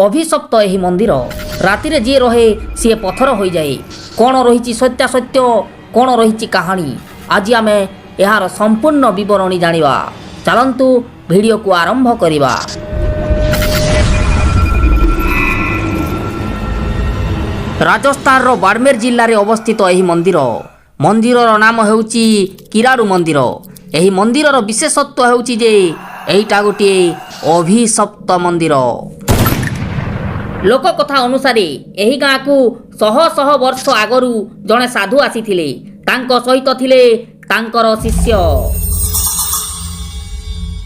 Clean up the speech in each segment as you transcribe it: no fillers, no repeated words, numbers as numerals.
अभिशप्त यही मंदिर राति जी रहे सी पथर हो जाए। कौन रही सत्यासत्य कौन रही कहानी आज आम यार संपूर्ण बरणी जाना। चलतु वीडियो को आरंभ करवा। राजस्थान रो बाड़मेर जिले में अवस्थित यही मंदिर नाम हेउची किरारू मंदिर। यही मंदिर विशेषत्व हेउची जे एटा गोटे अभिशप्त मंदिर। लोक कथा अनुसार यही गाँ को शह शह वर्ष आगरू जड़े साधु आसीथिले। तांको सहित थिले तांकर शिष्य।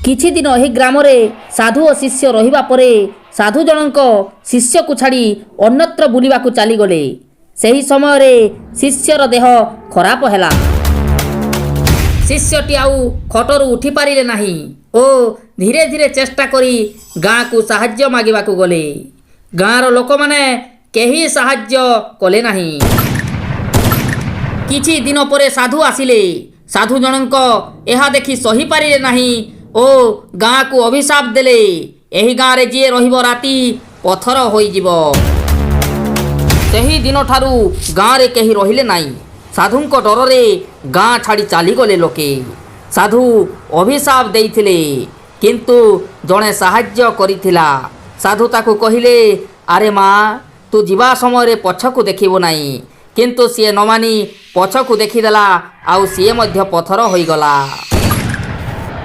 किछि दिन यही ग्राम रे साधु और शिष्य रहिबा परे साधु जनक शिष्य को छाड़ी अन्यत्र बुलिबा को चली गले। सही समय रे शिष्यर देह खराब हैला। शिष्यटी आउ खटरू उठी पारिले नाही ओ धीरे धीरे चेष्टा करी गाँ को साहाय्य मागिबा को गले। गाँर लोक माने केही साहाय्य कले नाही। किछि दिन परे साधु आसिले। साधु जनक एहा देखि सही पारिले नाही ओ गाँ को अभिशाप देले। एही गाँ रे जे रहिबो राति पथर होई जिवो। सेही दिन ठारू गाँ रे केही रहिले नाही। साधुंको डर रे गाँ छाड़ी चली गले लोके। साधु अभिशाप देइथिले किंतु जणे साहाय्य करिथिला। साधु ताकू कहिले अरे माँ तू जीवा समय पछकू देखिबो नाही। किंतु सी न मानी पछकू देखीदेला आउ सी मध्य पथर होई गला।